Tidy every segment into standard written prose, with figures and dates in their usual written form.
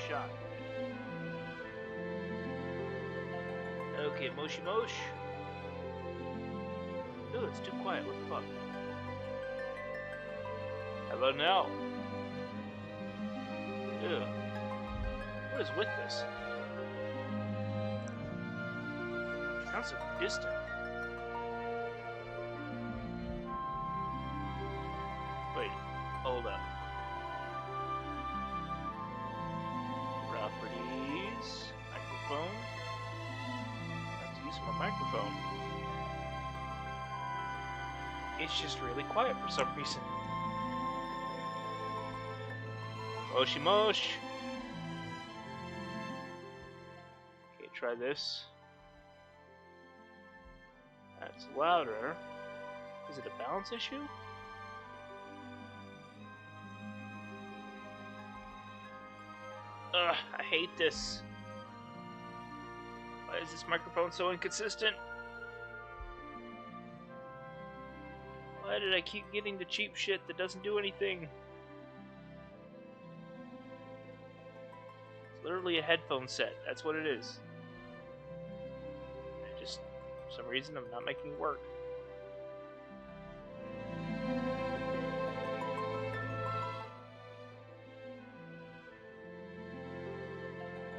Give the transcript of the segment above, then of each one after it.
shot. Okay, Moshi Mosh. Ooh, it's too quiet. What the fuck? How about now? Ew. What is with this? It sounds so distant. Wait, hold up. Properties. Microphone. I have to use my microphone. It's just really quiet for some reason. Moshi Mosh. Okay, try this. That's louder. Is it a balance issue? Ugh, I hate this. Why is this microphone so inconsistent? Why did I keep getting the cheap shit that doesn't do anything? It's literally a headphone set. That's what it is. For some reason, I'm not making it work.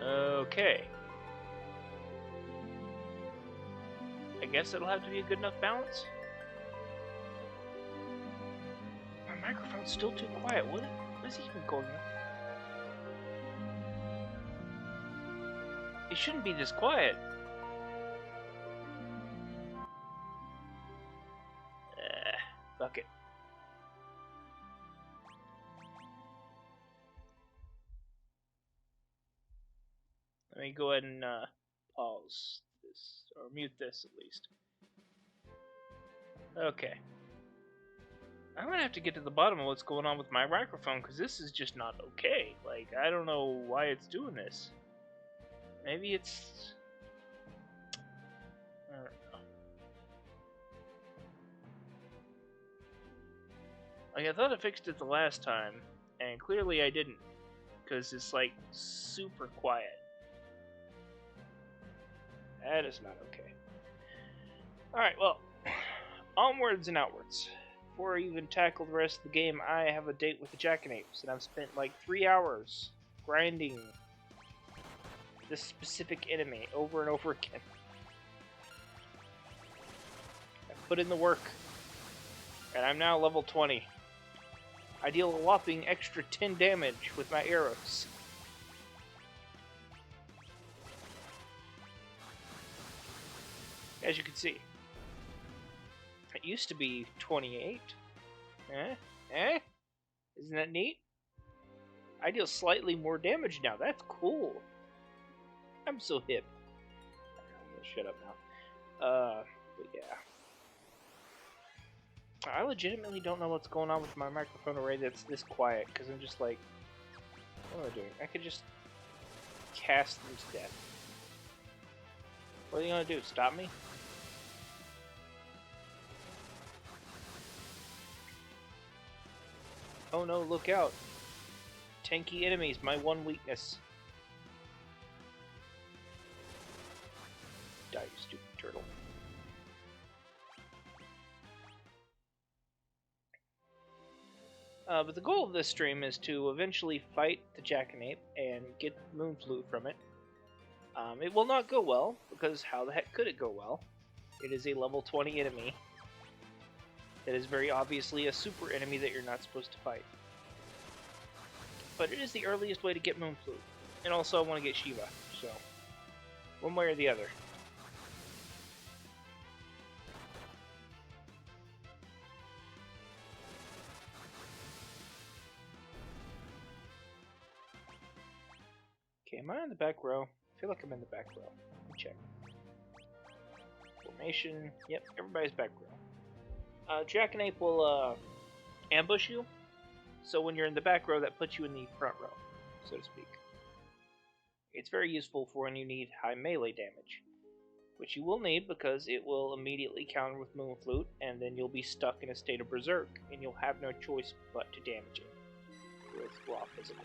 Okay. I guess it'll have to be a good enough balance. My microphone's still too quiet. What is even going on? It shouldn't be this quiet. Fuck it. Let me go ahead and pause this, or mute this at least. Okay. I'm gonna have to get to the bottom of what's going on with my microphone, because this is just not okay. Like, I don't know why it's doing this. Maybe it's... I don't know. Like, I thought I fixed it the last time, and clearly I didn't, because it's, like, super quiet. That is not okay. Alright, well, onwards and outwards. Before I even tackle the rest of the game, I have a date with the Jackanapes, and I've spent like 3 hours grinding this specific enemy over and over again. I've put in the work, and I'm now level 20. I deal a whopping extra 10 damage with my arrows. As you can see. It used to be 28. Isn't that neat? I deal slightly more damage now. That's cool. I'm so hip. I'm gonna shut up now. But yeah. I legitimately don't know what's going on with my microphone array that's this quiet, because I'm just like, what am I doing? I could just cast them to death. What are you gonna do? Stop me? Oh no, look out. Tanky enemies, my one weakness. Die, you stupid turtle. But the goal of this stream is to eventually fight the Jackanape and get Moon Flute from it. It will not go well, because how the heck could it go well? It is a level 20 enemy. That is very obviously a super enemy that you're not supposed to fight. But it is the earliest way to get Moon Flute. And also I want to get Shiva, so one way or the other. Okay, am I in the back row? I feel like I'm in the back row. Let me check. Formation. Yep, everybody's back row. Jackanape will ambush you, so when you're in the back row, that puts you in the front row, so to speak. It's very useful for when you need high melee damage, which you will need because it will immediately counter with Moon Flute, and then you'll be stuck in a state of Berserk, and you'll have no choice but to damage it with raw physical.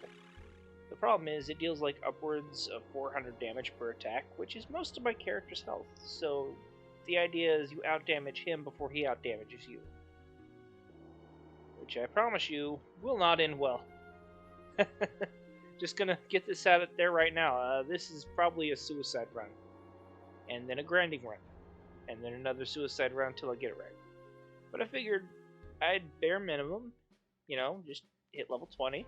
The problem is it deals like upwards of 400 damage per attack, which is most of my character's health. So the idea is you outdamage him before he outdamages you. Which I promise you will not end well. Just gonna get this out there right now. This is probably a suicide run. And then a grinding run. And then another suicide run until I get it right. But I figured I'd bare minimum, just hit level 20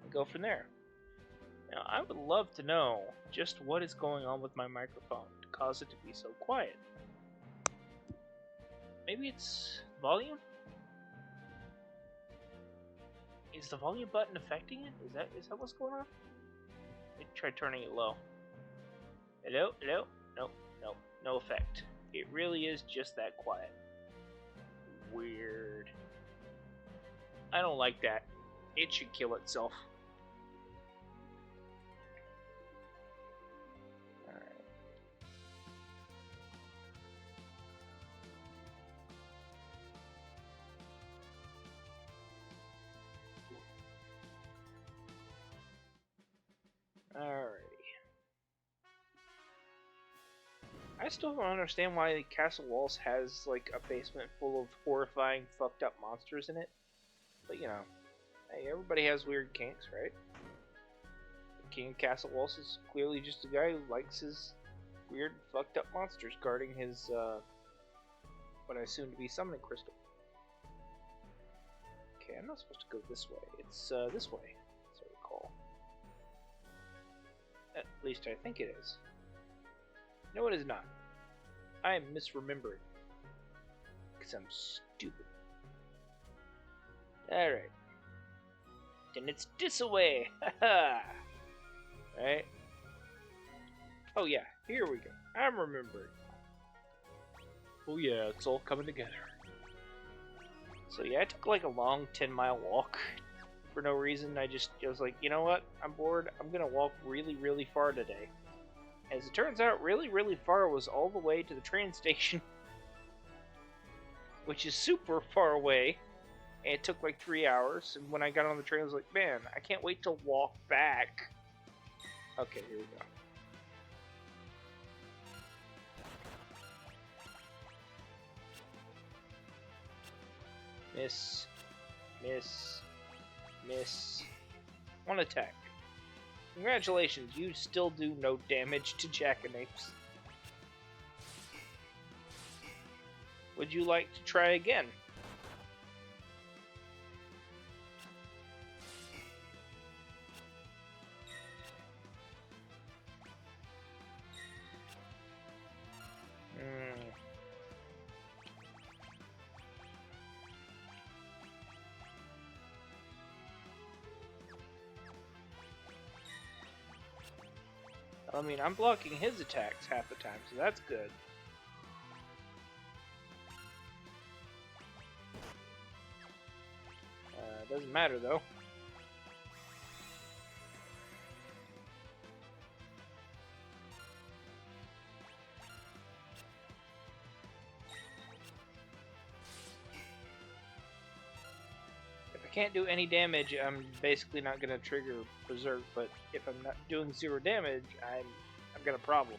and go from there. Now, I would love to know just what is going on with my microphone to cause it to be so quiet. Maybe it's volume? Is the volume button affecting it? Is that what's going on? Let me try turning it low. Hello? Hello? Nope. No effect. It really is just that quiet. Weird. I don't like that. It should kill itself. Alrighty. I still don't understand why Castle Walls has like a basement full of horrifying, fucked up monsters in it. But hey, everybody has weird kinks, right? The King of Castle Walls is clearly just a guy who likes his weird, fucked up monsters guarding his, what I assume to be summoning crystal. Okay, I'm not supposed to go this way. It's this way, as I recall. At least I think it is. No, it is not. I am misremembering. Because I'm stupid. Alright. Then it's this way! Haha! Right? Oh yeah, here we go. I'm remembering. Oh yeah, it's all coming together. So yeah, I took like a long 10-mile walk for no reason. I was like, you know what? I'm bored. I'm gonna walk really, really far today. As it turns out, really, really far was all the way to the train station. Which is super far away. And it took like 3 hours. And when I got on the train, I was like, man, I can't wait to walk back. Okay, here we go. Miss. Miss. Miss. One attack. Congratulations, you still do no damage to Jackanapes. Would you like to try again? I mean, I'm blocking his attacks half the time, so that's good. Doesn't matter, though. If I can't do any damage, I'm basically not going to trigger Berserk, but if I'm not doing 0 damage, I've got a problem.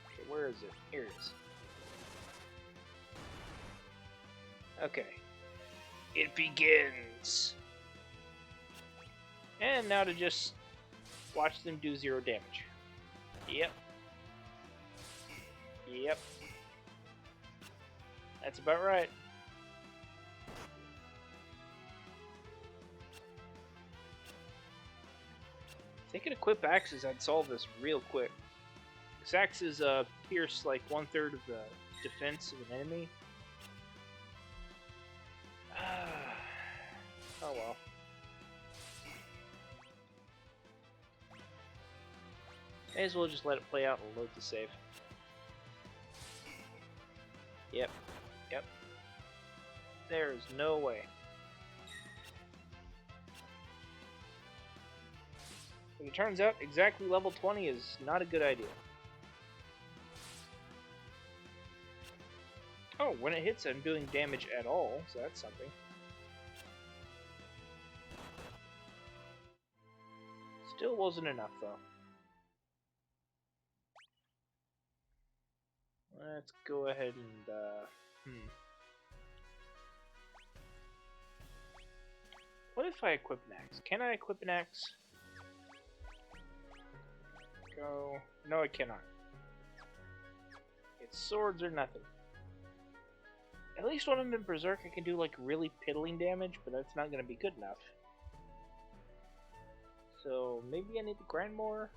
Okay, where is it? Here it is. Okay. It begins! And now to just watch them do 0 damage. Yep. Yep. That's about right. If they could equip axes, I'd solve this real quick. Because axes pierce like 1/3 of the defense of an enemy. Oh well. May as well just let it play out and load the save. Yep. Yep. There is no way. As it turns out, exactly level 20 is not a good idea. Oh, when it hits, I'm doing damage at all, so that's something. Still wasn't enough, though. Let's go ahead and, What if I equip an axe? Can I equip an axe? Go. No, I cannot. It's swords or nothing. At least when I'm in Berserk, I can do like really piddling damage, but that's not going to be good enough. So maybe I need to grind more?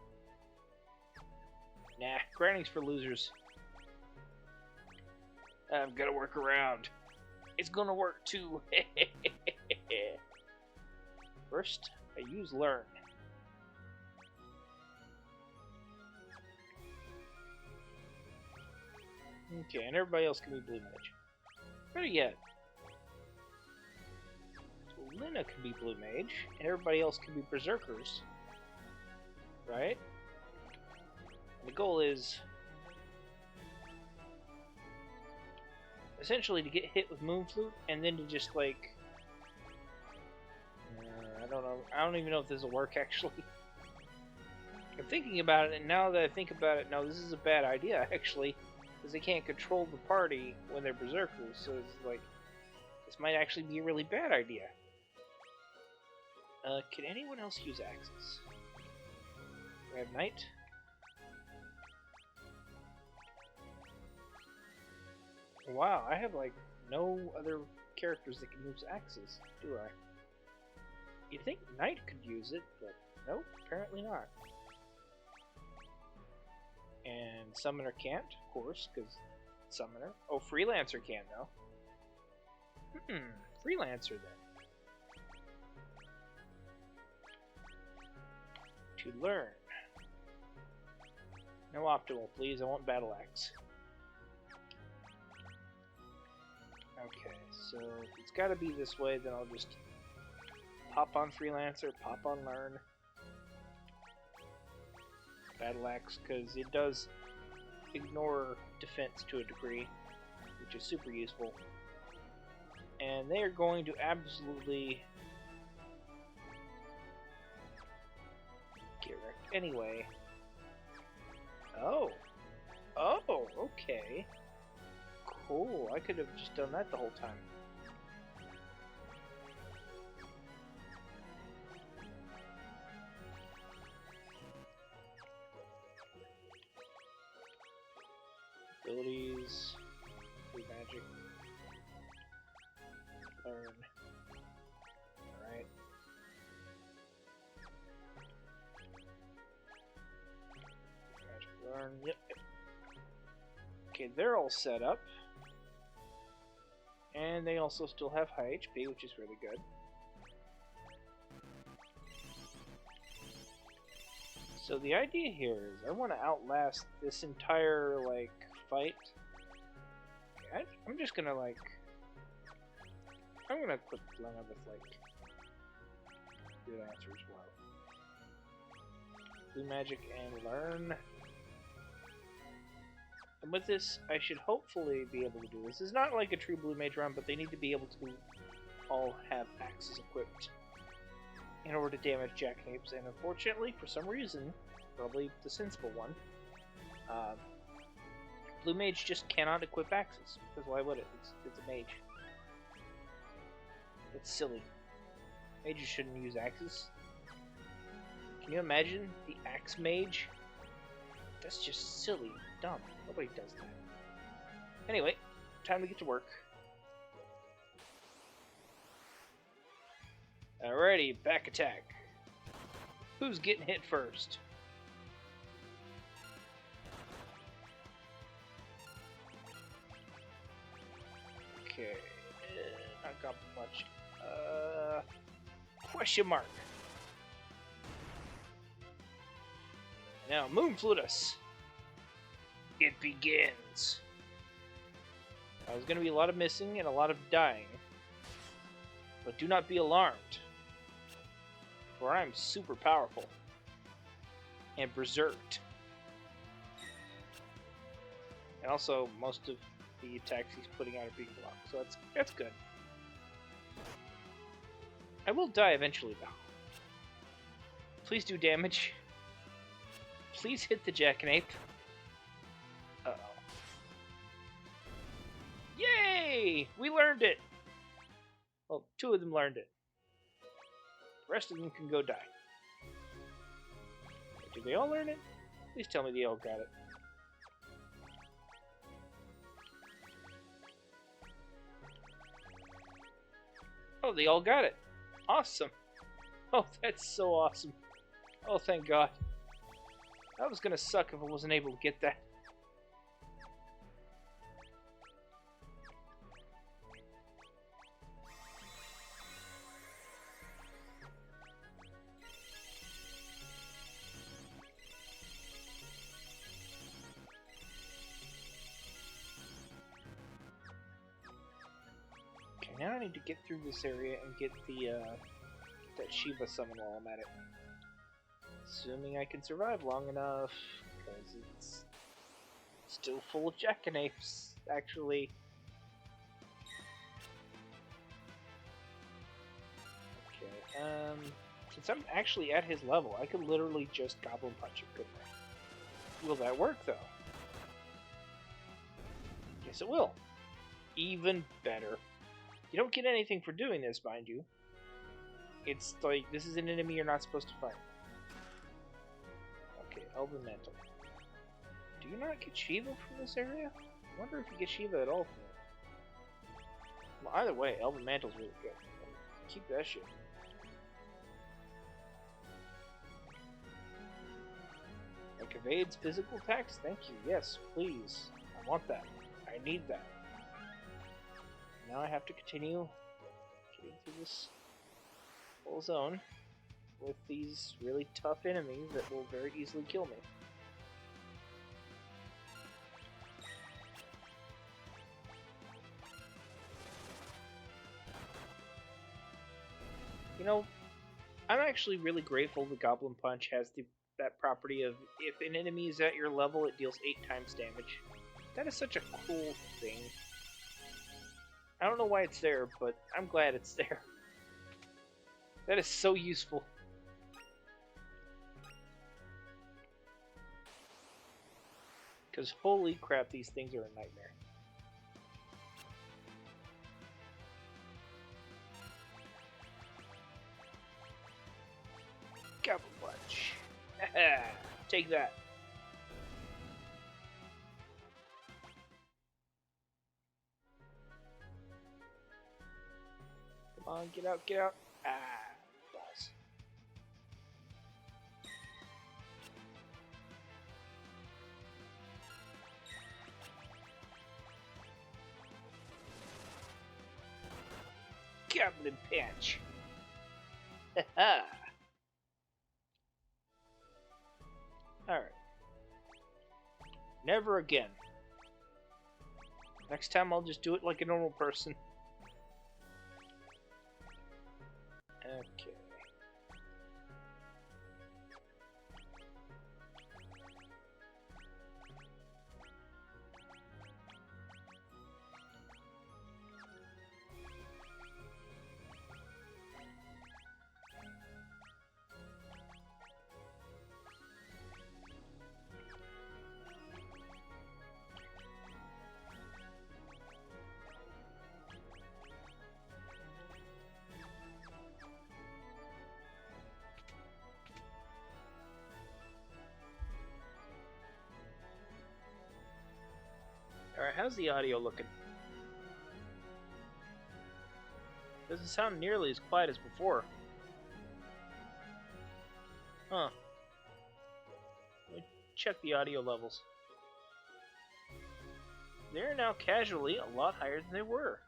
Nah, grinding's for losers. I'm gonna work around. It's gonna work too. First, I use learn. Okay, and everybody else can be blue mage. Better yet, so Lina can be blue mage, and everybody else can be berserkers. Right? And the goal is essentially to get hit with Moon Flute, and then to just like I don't know. I don't even know if this will work actually. I'm thinking about it, and now that I think about it, no, this is a bad idea actually, because they can't control the party when they're berserkers. So it's like this might actually be a really bad idea. Can anyone else use axes? We have knight. Wow, I have like no other characters that can use axes, do I? You'd think knight could use it, but nope, apparently not. And summoner can't, of course, because summoner. Oh, freelancer can though. Freelancer then. To learn. No optimal, please. I want battle axe. Okay, so if it's got to be this way, then I'll just pop on freelancer, pop on learn. Battle axe, because it does ignore defense to a degree, which is super useful. And they are going to absolutely get wrecked anyway. Oh, okay. Cool, I could have just done that the whole time. Abilities, free magic, learn. Alright. Magic, learn, yep. Okay, they're all set up. And they also still have high HP, which is really good. So the idea here is I want to outlast this entire, like, fight. Okay, I'm just gonna, like... I'm gonna equip Lena with, like, good answer as well. Blue magic and learn. And with this, I should hopefully be able to do this. It's not like a true blue mage run, but they need to be able to all have axes equipped in order to damage Jackanapes. And unfortunately, for some reason, probably the sensible one, blue mage just cannot equip axes. Because why would it? It's a mage. It's silly. Mages shouldn't use axes. Can you imagine the axe mage? That's just silly, dumb. Nobody does that. Anyway, time to get to work. Alrighty, back attack. Who's getting hit first? Okay, not got much. Question mark. Now, Moonflute us. It begins. Now, there's going to be a lot of missing and a lot of dying. But do not be alarmed. For I am super powerful. And berserked. And also, most of the attacks he's putting out are being blocked. So that's good. I will die eventually, though. Please do damage. Please hit the Jackanape. Uh-oh. Yay! We learned it! Well, 2 of them learned it. The rest of them can go die. Did they all learn it? Please tell me they all got it. Oh, they all got it. Awesome. Oh, that's so awesome. Oh, thank God. That was gonna suck if I wasn't able to get that. Okay, now I need to get through this area and get the, that Shiva summon while I'm at it. Assuming I can survive long enough, because it's still full of Jackanapes, actually. Okay, since I'm actually at his level, I could literally just Goblin Punch him, couldn't I? Will that work, though? Yes, it will. Even better. You don't get anything for doing this, mind you. It's like, this is an enemy you're not supposed to fight. Okay, Elven Mantle. Do you not get Shiva from this area? I wonder if you get Shiva at all from it. Well, either way, Elven Mantle's really good. Keep that shit. Like evades physical attacks? Thank you. Yes, please. I want that. I need that. Now I have to continue getting through this whole zone with these really tough enemies that will very easily kill me. You know, I'm actually really grateful the Goblin Punch has that property of if an enemy is at your level, it deals 8 times damage. That is such a cool thing. I don't know why it's there, but I'm glad it's there. That is so useful. Because holy crap, these things are a nightmare. Goblin Punch. Take that. Come on, get out, get out. Ah, balls. Goblin Punch. Haha. Alright. Never again. Next time I'll just do it like a normal person. Okay. Alright, how's the audio looking? Doesn't sound nearly as quiet as before. Huh. Let me check the audio levels. They're now casually a lot higher than they were.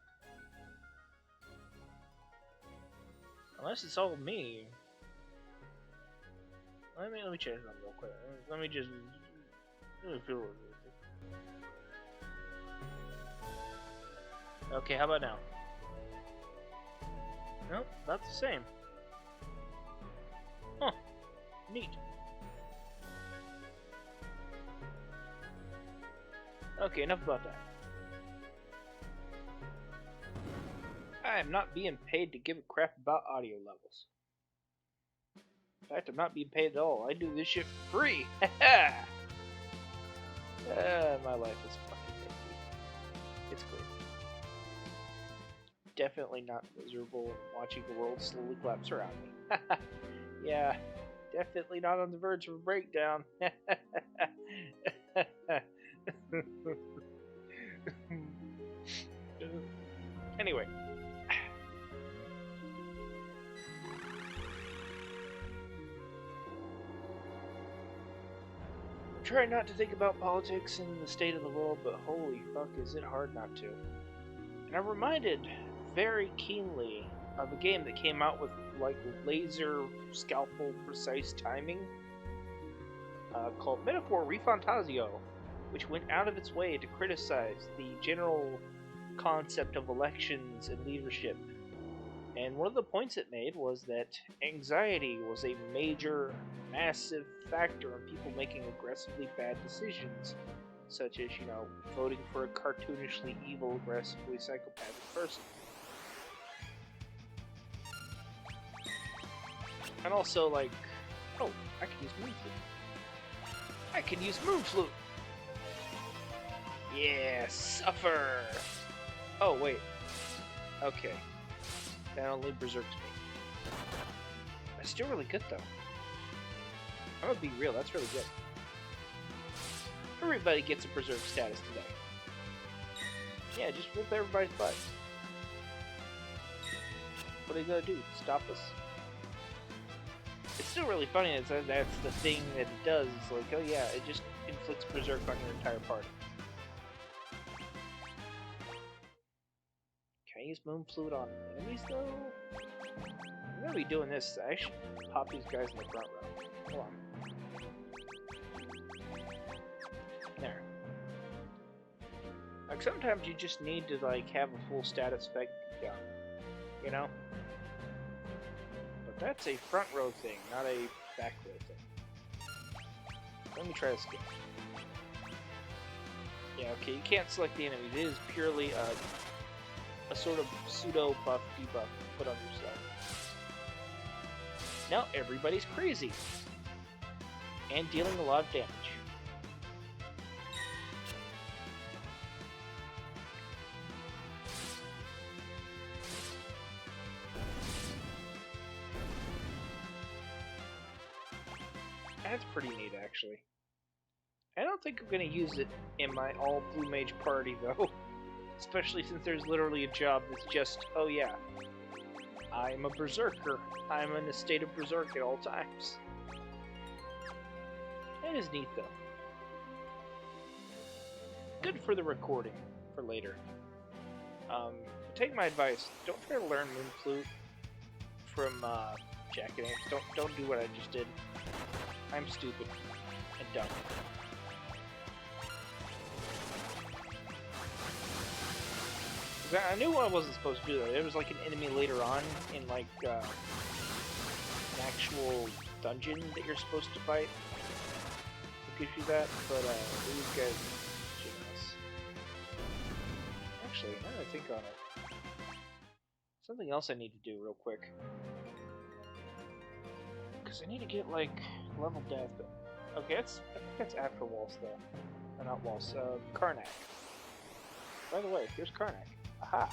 Unless it's all me. Let me check something real quick. Let me just feel it. Okay, how about now? Nope, about the same. Huh. Neat. Okay, enough about that. I am not being paid to give a crap about audio levels. fact, I'm not being paid at all. I do this shit for free. My life is fucking crazy. It's great. Definitely not miserable and watching the world slowly collapse around me. Yeah, definitely not on the verge of a breakdown. Anyway. I'm trying not to think about politics and the state of the world, but holy fuck is it hard not to. And I'm reminded very keenly of a game that came out with like laser scalpel precise timing called Metaphor Refantasio, which went out of its way to criticize the general concept of elections and leadership. And one of the points it made was that anxiety was a major, massive factor in people making aggressively bad decisions, such as, voting for a cartoonishly evil, aggressively psychopathic person. And also, like, oh, I can use Moonflute. I can use Moonflute! Yeah, suffer! Oh, wait. Okay. That only berserked me. That's still really good, though. I'm gonna be real, that's really good. Everybody gets a berserk status today. Yeah, just whoop everybody's butt. What are you gonna do? Stop us? It's still really funny that that's the thing that it does. It's like, oh yeah, it just inflicts berserk on your entire party. Can I use Moonflute on enemies, though? I'm gonna be doing this. I should pop these guys in the front row. Hold on. There. Like, sometimes you just need to, like, have a full status effect down. You know? But that's a front row thing, not a back row thing. Let me try this again. Yeah, okay, you can't select the enemy. It is purely a sort of pseudo buff debuff put on yourself. Now everybody's crazy and dealing a lot of damage. That's pretty neat, actually. I don't think I'm going to use it in my all blue mage party, though. Especially since there's literally a job that's just, oh yeah, I'm a berserker. I'm in a state of berserk at all times. That is neat, though. Good for the recording for later. Take my advice. Don't try to learn Moonflute from Jackanapes. Don't do what I just did. I'm stupid and dumb. I knew I wasn't supposed to do that. There was like an enemy later on in like an actual dungeon that you're supposed to fight. It gives you that, but these guys genius. Actually, now that I think on it, something else I need to do real quick. Because I need to get like level death. Okay, I think that's after Waltz though. Or not Waltz, Karnak. By the way, here's Karnak. Aha!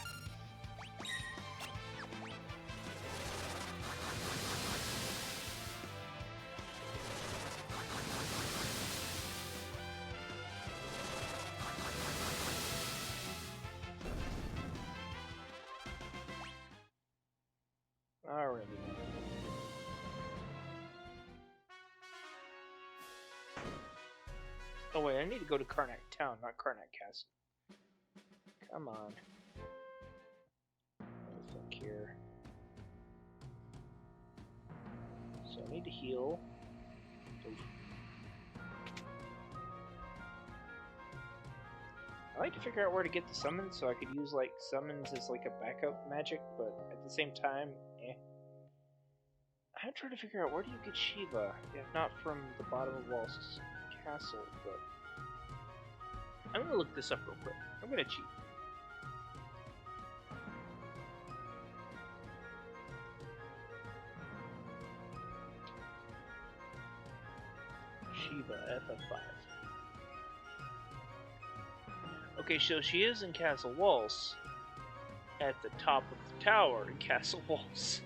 Alrighty. Oh wait, I need to go to Karnak Town, not Karnak Castle. Come on. Here. So I need to heal. I like to figure out where to get the summons so I could use like summons as like a backup magic, but at the same time, I'm trying to figure out where do you get Shiva, if not from the bottom of Waltz's castle, but I'm gonna look this up real quick. I'm gonna cheat. Shiva, FF5. Okay, so she is in Castle Waltz, at the top of the tower in Castle Waltz.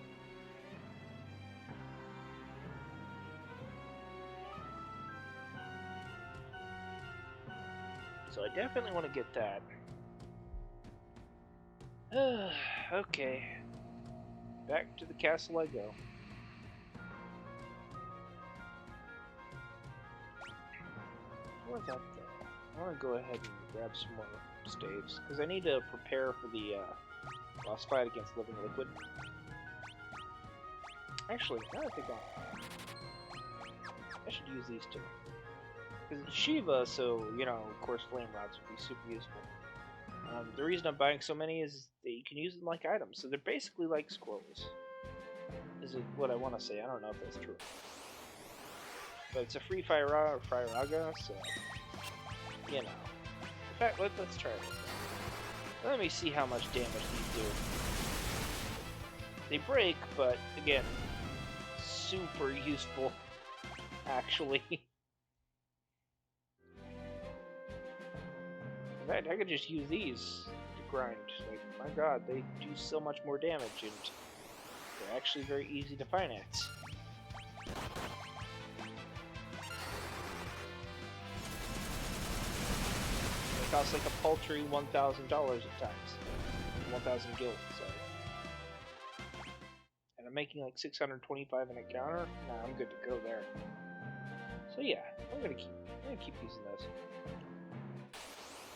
So I definitely want to get that. Okay. Back to the castle I go. Where's that thing? I want to go ahead and grab some more staves, because I need to prepare for the boss fight against Living Liquid. Actually, now that I think I should use these two. Because it's Shiva, so, you know, of course flame rods would be super useful. The reason I'm buying so many is that you can use them like items, so they're basically like scrolls. Is it what I want to say? I don't know if that's true. But it's a free Firaga, so, you know. In fact, let's try this. Let me see how much damage these do. They break, but, again, super useful, actually. In fact, I could just use these to grind. Like, my god, they do so much more damage, and they're actually very easy to finance. They cost like a paltry $1,000 at times. 1,000 gil, sorry. And I'm making like 625 in a counter. Nah, I'm good to go there. So yeah, I'm gonna keep using those.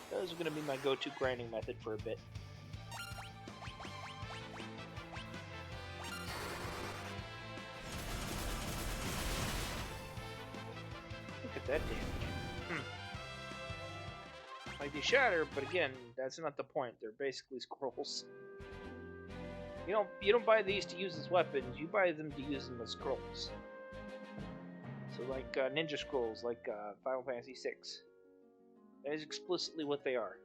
Those are going to be my go-to grinding method for a bit. Look at that damage. Like they shatter, but again, that's not the point. They're basically scrolls. You don't buy these to use as weapons. You buy them to use them as scrolls. So like ninja scrolls, like Final Fantasy VI. That is explicitly what they are.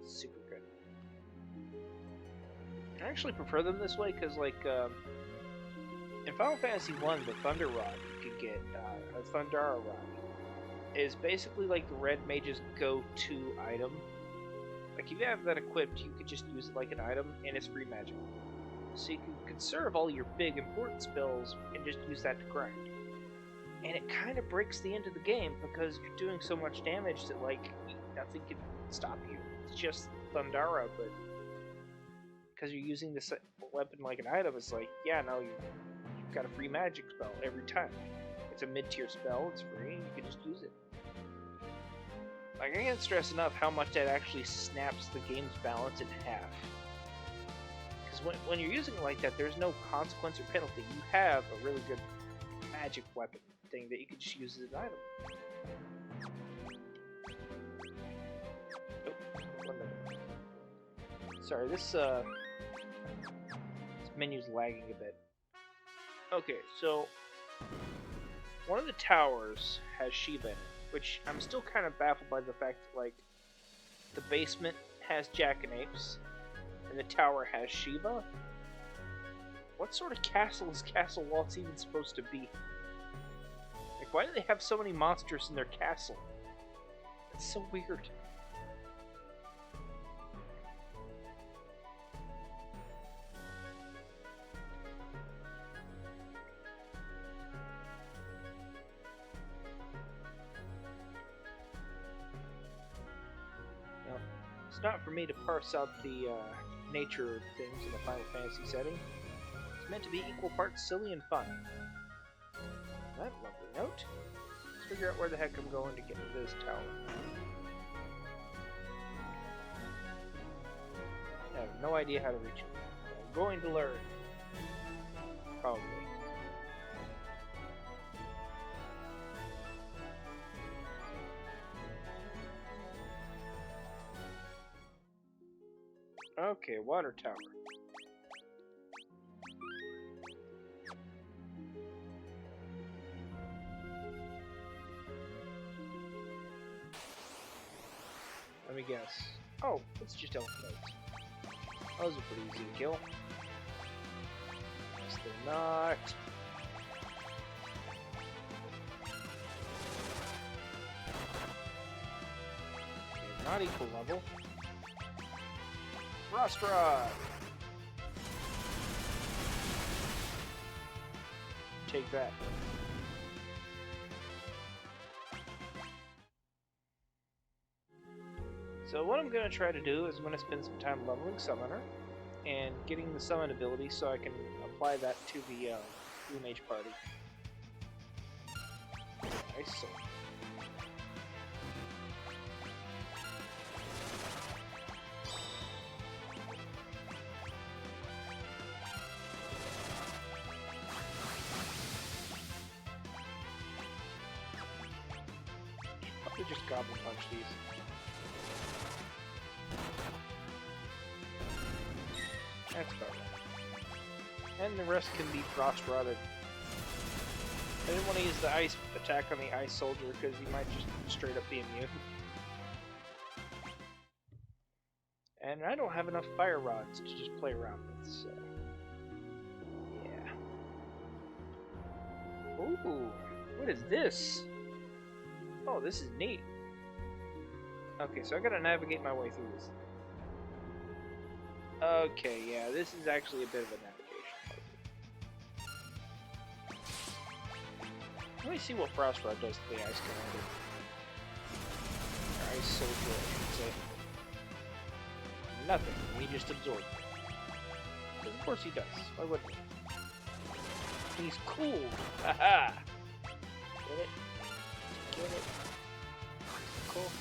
Super good. I actually prefer them this way because, like, in Final Fantasy I, the Thunder Rod you could get, a Thundara Rod, is basically like the Red Mage's go-to item. Like, if you have that equipped, you could just use it like an item, and it's free magic. So you can conserve all your big important spells and just use that to grind. And it kind of breaks the end of the game because you're doing so much damage that, like, nothing can stop you. It's just Thundara, but because you're using this weapon like an item, it's like, yeah, no, you've got a free magic spell every time. It's a mid-tier spell, it's free, you can just use it. Like, I can't stress enough how much that actually snaps the game's balance in half. Because when you're using it like that, there's no consequence or penalty. You have a really good magic weapon thing that you can just use as an item. Oh, 1 minute. Sorry, this menu's lagging a bit. Okay, so one of the towers has Shiva in it, which I'm still kind of baffled by the fact that, like, the basement has Jackanapes and the tower has Shiva. What sort of castle is Castle Waltz even supposed to be? Like, why do they have so many monsters in their castle? That's so weird. Now, it's not for me to parse out the nature of things in a Final Fantasy setting. It's meant to be equal parts silly and fun. That lovely note. Let's figure out where the heck I'm going to get to this tower. I have no idea how to reach it. I'm going to learn. Probably. Okay, water tower. Let me guess. Oh, it's just elf notes. Those are pretty easy to kill. Yes, they're not. not equal level. Frost Rod! Take that. So what I'm going to try to do is I'm going to spend some time leveling Summoner and getting the summon ability so I can apply that to the Blue Mage party. Nice sword. Probably just Goblin Punch these. That's about right. And the rest can be Frost Rotted. I didn't want to use the ice attack on the ice soldier because he might just straight up be immune. And I don't have enough fire rods to just play around with, so yeah. Ooh, what is this? Oh, this is neat. Okay, so I gotta navigate my way through this. Okay, yeah, this is actually a bit of a navigation puzzle. Let me see what Frost Rod does to the Ice Commander. Or Ice Soldier, I should say. Nothing, he just absorbed. Because of course he does, why wouldn't he? He's cool! Haha! Get it? Get it? Cool?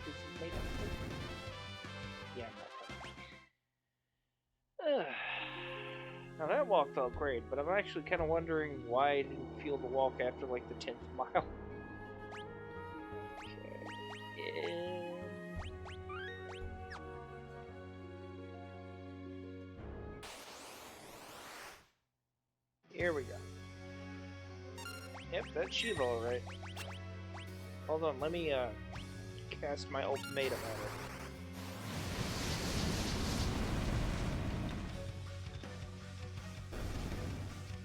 This is made up of it. Yeah, I'm not. Now that walk felt great, but I'm actually kind of wondering why I didn't feel the walk after like the 10th mile. Okay. Here we go. Yep, that's Shiva alright. Hold on, let me cast my ultimatum at her.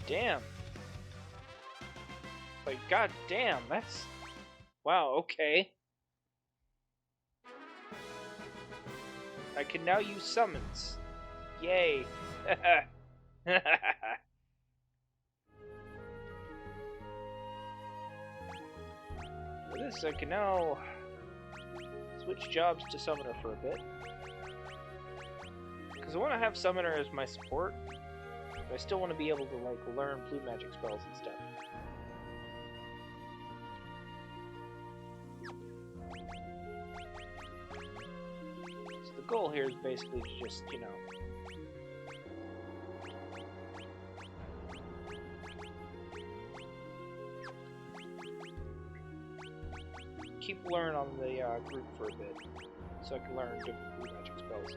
Damn. Like, god damn, that's... Wow, okay. I can now use summons. Yay. With this, I can now switch jobs to Summoner for a bit. Because I want to have Summoner as my support. I still want to be able to, like, learn blue magic spells and stuff. So the goal here is basically to just, you know... keep learning on the group for a bit, so I can learn different blue magic spells.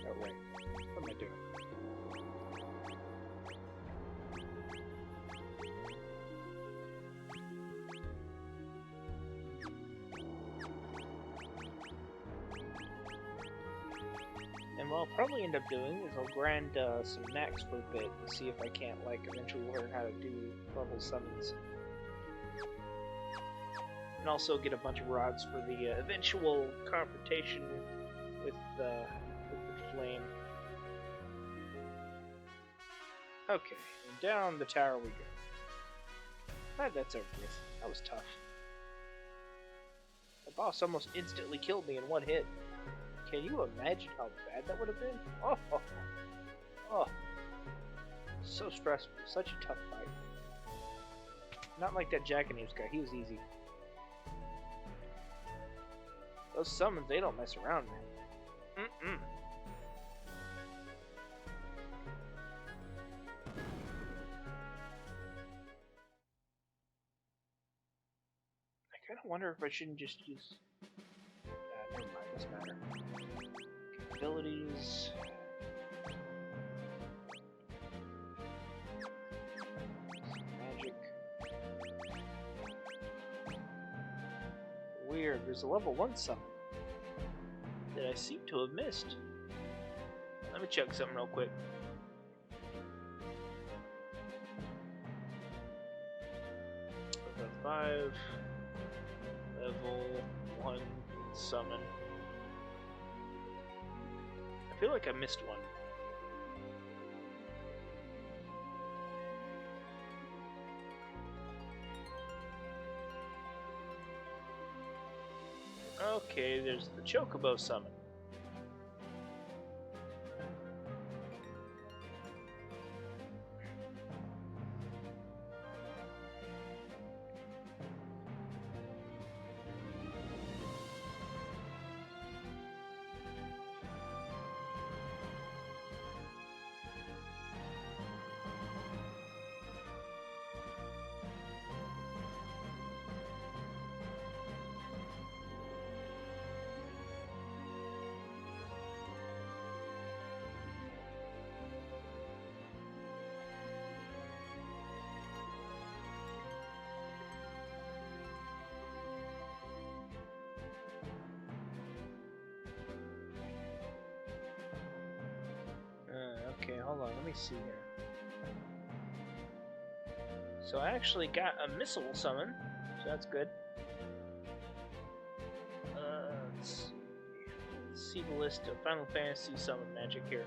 Oh, right. What am I doing? And what I'll probably end up doing is I'll grind some knacks for a bit and see if I can't, like, eventually learn how to do level summons. And also get a bunch of rods for the eventual confrontation with the flame. Okay, and down the tower we go. Glad that's over with. That was tough. The boss almost instantly killed me in one hit. Can you imagine how bad that would have been? Oh. So stressful. Such a tough fight. Not like that Jackanapes guy. He was easy. Those summons, they don't mess around, man. I kind of wonder if I shouldn't just use... never mind, doesn't matter. Capabilities... Magic... Weird, there's a level 1 summon that I seem to have missed. Let me check something real quick. Level 5, level level 1 summon. I feel like I missed one. Okay, there's the Chocobo summon. Okay, hold on, let me see here. So I actually got a missile summon, so that's good. Let's see the list of Final Fantasy summon magic here.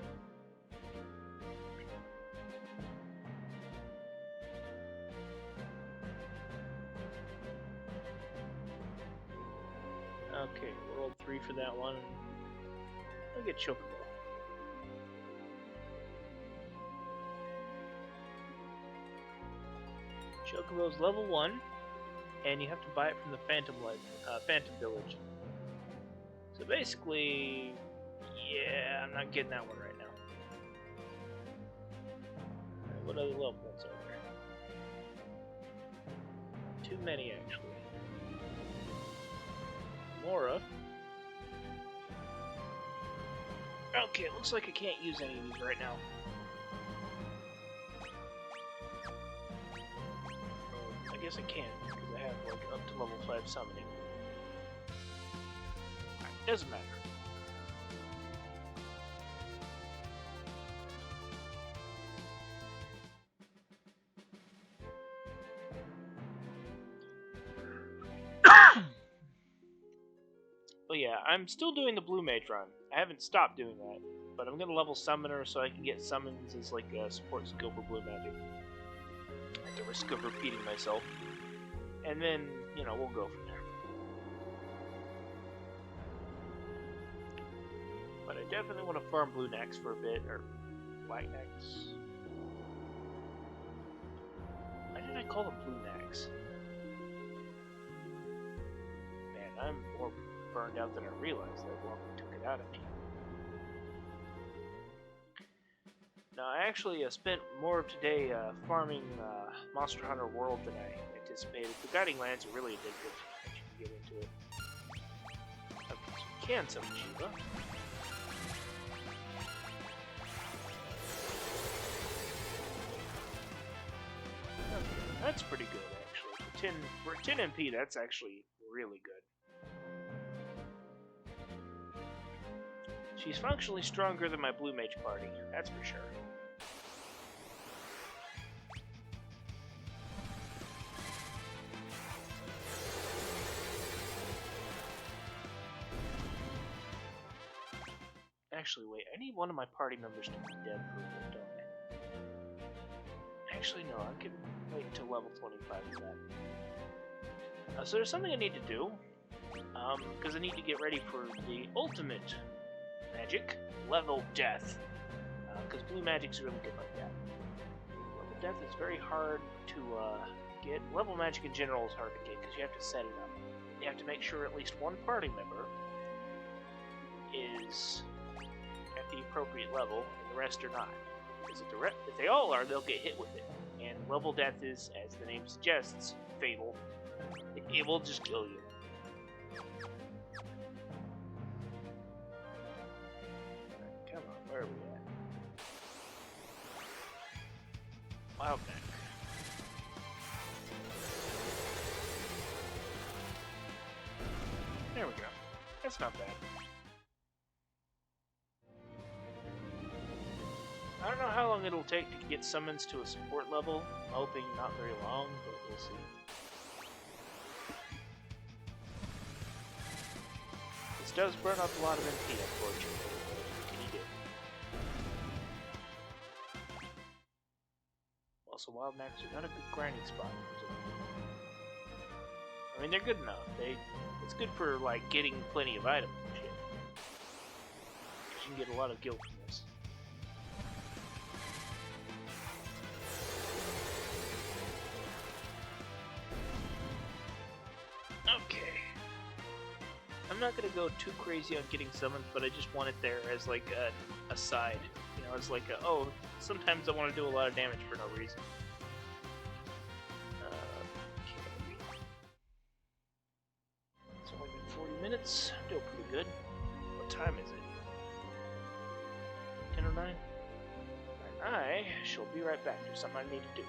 Okay, we rolled 3 for that one. I'll get Chocobo. Chocobo's level 1, and you have to buy it from the Phantom Village. So basically, yeah, I'm not getting that one right now. What other level ones are there? Too many, actually. Mora. Okay, it looks like I can't use any of these right now. I guess I can, because I have like up to level 5 summoning. Doesn't matter. But yeah, I'm still doing the Blue Mage run. I haven't stopped doing that, but I'm gonna level Summoner so I can get summons as like a support skill for Blue Magic. At the risk of repeating myself. And then, you know, we'll go from there. But I definitely want to farm Blue Nax for a bit, or White Nax. Why did I call them Blue Nax? Man, I'm more burned out than I realized that long took it out of me. Now, I actually spent more of today farming Monster Hunter World than I anticipated. The Guiding Lands are really addictive once you can get into it. Okay, so you can summon Shiva. Okay, that's pretty good, actually. For 10 MP, that's actually really good. She's functionally stronger than my Blue Mage party, that's for sure. Actually, wait, I need one of my party members to be dead for a bit, don't I? Actually, no, I can wait until level 25 for that. So there's something I need to do, because I need to get ready for the ultimate magic, level death, because Blue Magic's really good like that. Level death is very hard to get. Level magic in general is hard to get, because you have to set it up. You have to make sure at least one party member is at the appropriate level, and the rest are not. Because if they all are, they'll get hit with it. And level death is, as the name suggests, fatal. It will just kill you. Right, come on, where are we at? Wild Neck. There we go. That's not bad. I don't know how long it'll take to get summons to a support level. I'm hoping not very long, but we'll see. does burn up a lot of MP, unfortunately. What can you do? Also, wild max are not a good grinding spot. I mean, they're good enough. It's good for like getting plenty of items and shit. Because you can get a lot of gil from this. Okay. I'm not gonna go too crazy on getting summons, but I just want it there as like a side. You know, as like oh, sometimes I want to do a lot of damage for no reason. It's only been 40 minutes. I'm doing pretty good. What time is it? 10:09? And I shall be right back. There's something I need to do.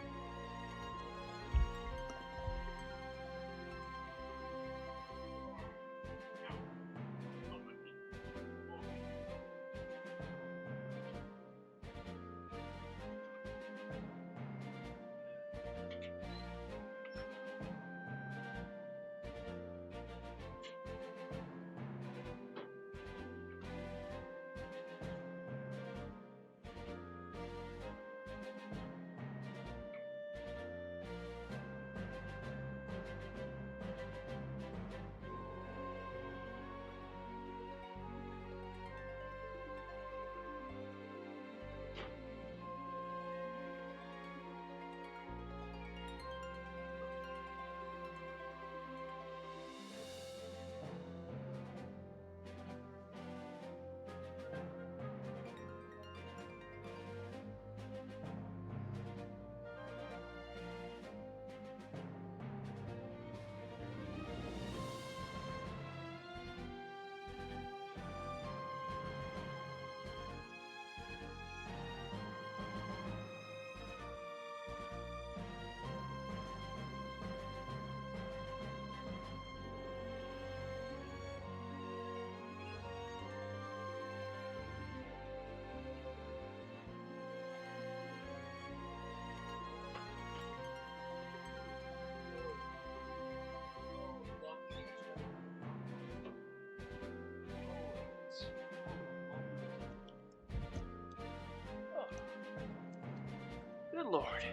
Good lord.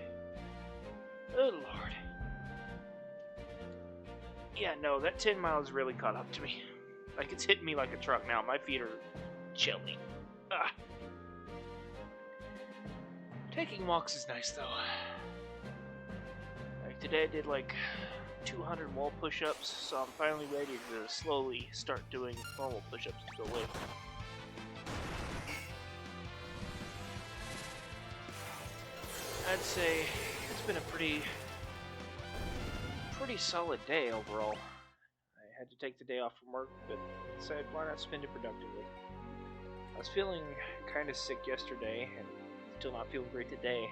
Good lord. Yeah, no, that 10 miles really caught up to me. Like, it's hitting me like a truck now. My feet are chilly. Ah. Taking walks is nice, though. Like, today I did, like, 200 wall push-ups, so I'm finally ready to slowly start doing normal push-ups to go away. I'd say it's been a pretty solid day overall. I had to take the day off from work, but decided why not spend it productively. I was feeling kind of sick yesterday, and still not feeling great today.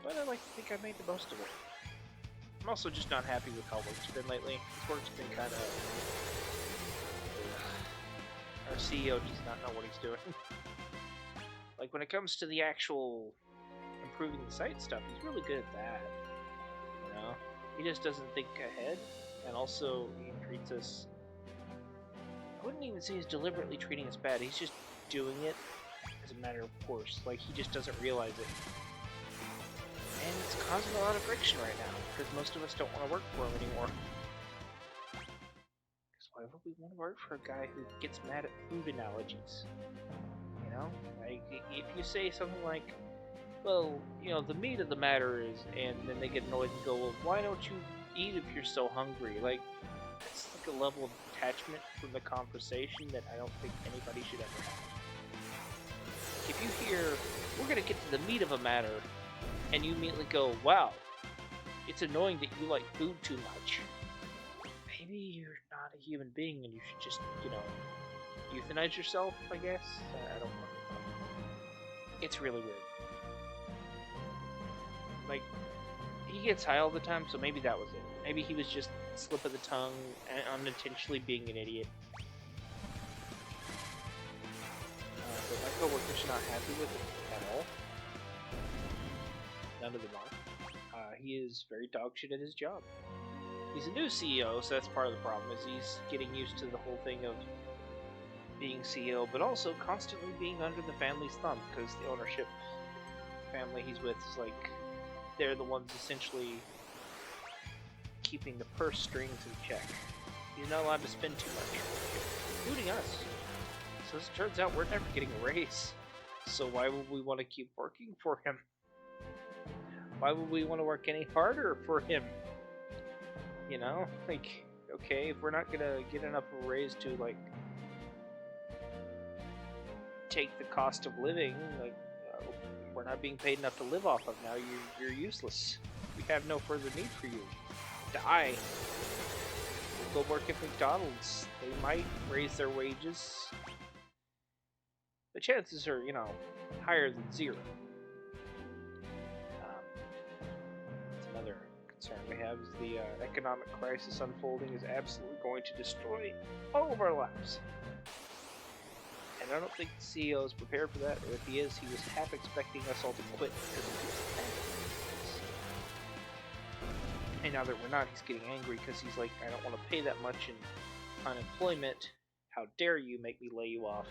But I like to think I made the most of it. I'm also just not happy with how work's been lately. This work's been kind of... Our CEO does not know what he's doing. Like, when it comes to the actual improving the site stuff, he's really good at that. You know? He just doesn't think ahead, and also he treats us... I wouldn't even say he's deliberately treating us bad, he's just doing it as a matter of course. Like, he just doesn't realize it. And it's causing a lot of friction right now, because most of us don't want to work for him anymore. Because why would we want to work for a guy who gets mad at food analogies? You know? Like, if you say something like, well, you know, the meat of the matter is, and then they get annoyed and go, well, why don't you eat if you're so hungry? Like, that's like a level of detachment from the conversation that I don't think anybody should ever have. If you hear, we're gonna get to the meat of a matter, and you immediately go, wow, it's annoying that you like food too much. Maybe you're not a human being and you should just, you know, euthanize yourself, I guess? I don't know. It's really weird. Like, he gets high all the time, so maybe that was it. Maybe he was just slip of the tongue and unintentionally being an idiot. But my coworker's not happy with it at all. None of them are. He is very dog shit at his job. He's a new CEO, so that's part of the problem. Is he's getting used to the whole thing of being CEO, but also constantly being under the family's thumb because the ownership family he's with is like they're the ones essentially keeping the purse strings in check. He's not allowed to spend too much, including us. So as it turns out, we're never getting a raise. So why would we want to keep working for him? Why would we want to work any harder for him? You know, like, okay, if we're not gonna get enough of a raise to like take the cost of living, like we're not being paid enough to live off of now. You're useless. We have no further need for you. Die. We'll go work at McDonald's. They might raise their wages. The chances are, higher than zero. That's another concern we have is the economic crisis unfolding is absolutely going to destroy all of our lives. And I don't think the CEO is prepared for that, or if he is, he was half expecting us all to quit because of his. And now that we're not, he's getting angry because he's like, I don't want to pay that much in unemployment. How dare you make me lay you off?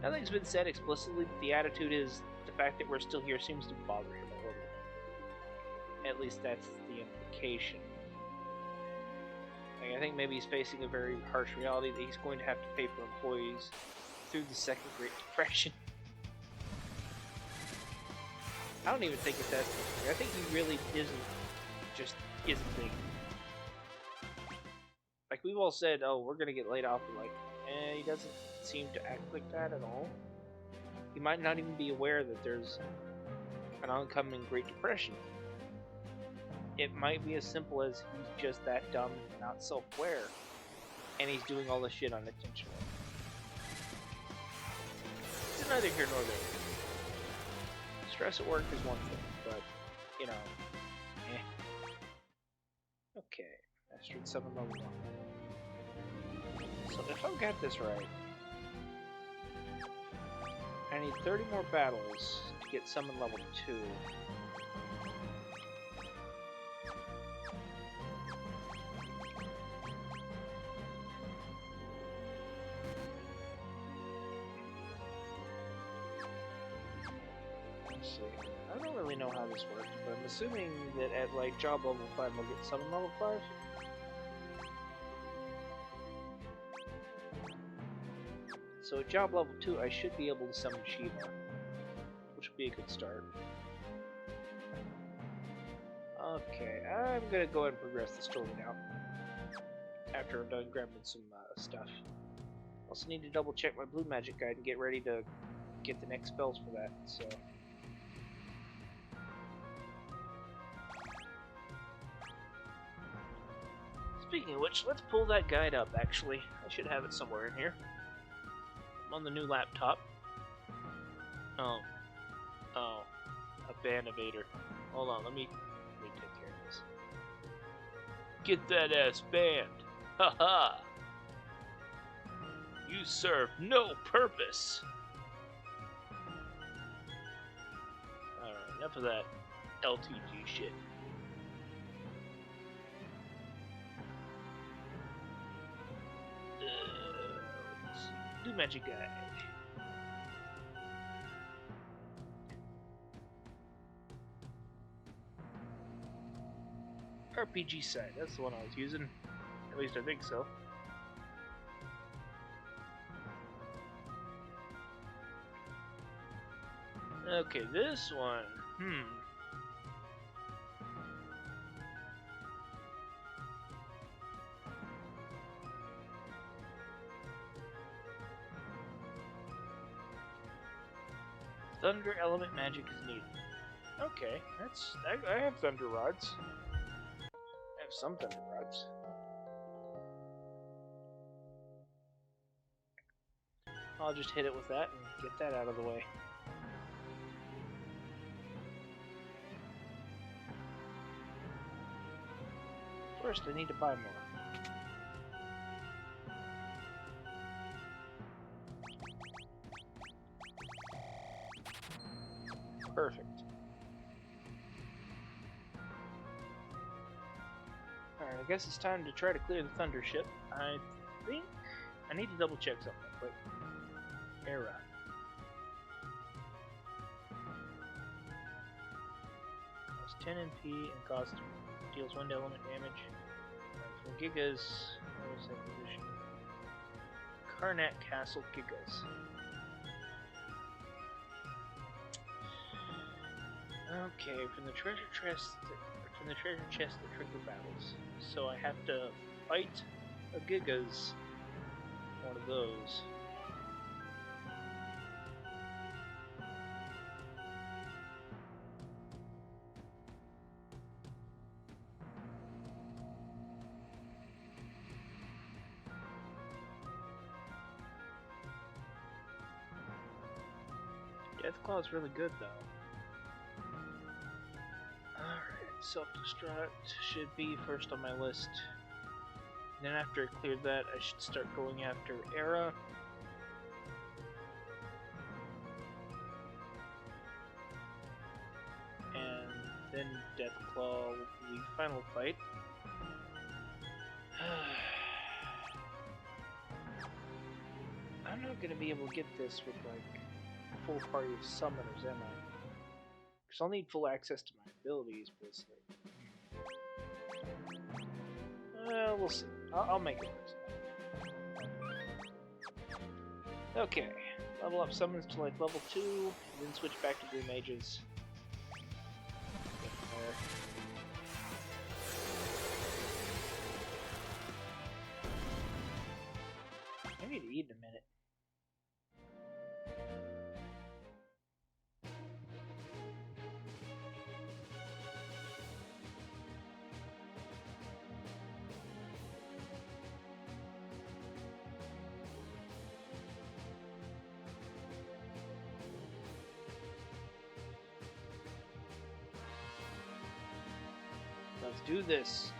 Nothing's been said explicitly, but the attitude is the fact that we're still here seems to bother him a little. At least that's the implication. I think maybe he's facing a very harsh reality that he's going to have to pay for employees through the Second Great Depression. I don't even think it's that. I think he really isn't thinking. Like we've all said, oh, we're gonna get laid off, but like, he doesn't seem to act like that at all. He might not even be aware that there's an oncoming Great Depression. It might be as simple as he's just that dumb and not self-aware, and he's doing all this shit unintentionally. It's neither here nor there. Stress at work is one thing, but, Okay, Mastered 7 level 1. So if I've got this right, I need 30 more battles to get Summon level 2. Let's see. I don't really know how this works, but I'm assuming that at like job level 5 I'll get Summon level 5. So at job level 2 I should be able to summon Shiva, which would be a good start. Okay, I'm gonna go ahead and progress the story now. After I'm done grabbing some stuff. Also need to double check my blue magic guide and get ready to get the next spells for that, so... Speaking of which, let's pull that guide up, actually. I should have it somewhere in here. I'm on the new laptop. Oh, a ban evader. Hold on, let me take care of this. Get that ass banned! Haha! You serve no purpose! Alright, enough of that LTG shit. Blue magic guide. RPG site, that's the one I was using. At least I think so. Okay, this one. Thunder element magic is needed. Okay, I have thunder rods. I have some thunder rods. I'll just hit it with that and get that out of the way. First, I need to buy more. Perfect. Alright, I guess it's time to try to clear the Thunder ship. I think I need to double check something quick. Era. Costs 10 NP and cost deals 1 element damage. From Gigas, what was that position? Karnak Castle Gigas. Okay, from the treasure chest that trigger battles. So I have to fight a Gigas. One of those. Deathclaw is really good though. Alright, self-destruct should be first on my list. Then after I clear that, I should start going after Era. And then Deathclaw will be the final fight. I'm not gonna be able to get this with like a full party of summoners, am I? Because I'll need full access to my abilities, but it's like... we'll see. I'll make it work. Okay, level up summons to like level 2, and then switch back to blue mages. Get there. I need to eat in a minute. Let's do this.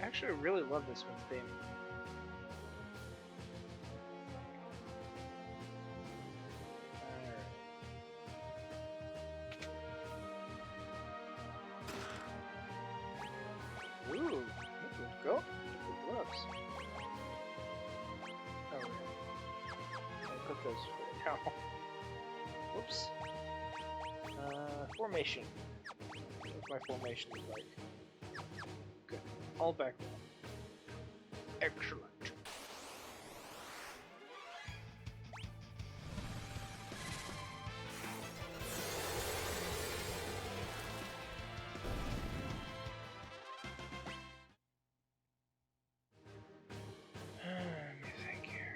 Actually, I really love this one's theme. Ooh, let's go. The gloves. Oh, yeah. I put those now. Whoops. Formation. What's my formation look like? Good. All back now. Excellent. Let me think here.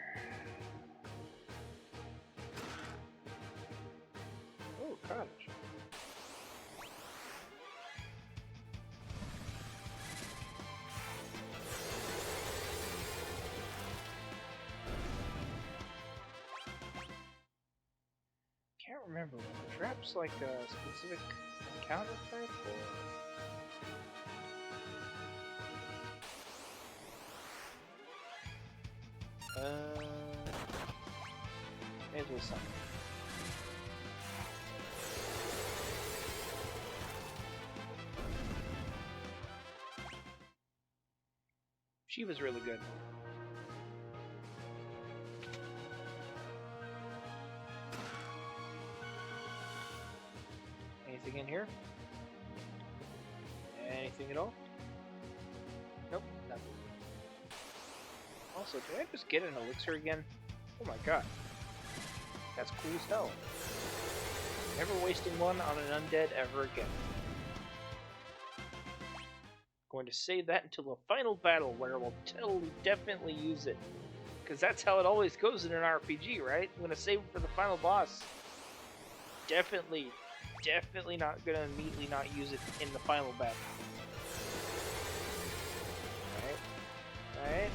Oh, cottage. Can't remember. Were traps like a specific encounter type or? May as well summon. She was really good. Anything in here? Anything at all? Nope, nothing. Also, did I just get an elixir again? Oh my god. That's cool as hell. Never wasting one on an undead ever again. Going to save that until the final battle where we'll definitely use it. Because that's how it always goes in an RPG, right? I'm going to save it for the final boss. Definitely not going to immediately not use it in the final battle. Alright.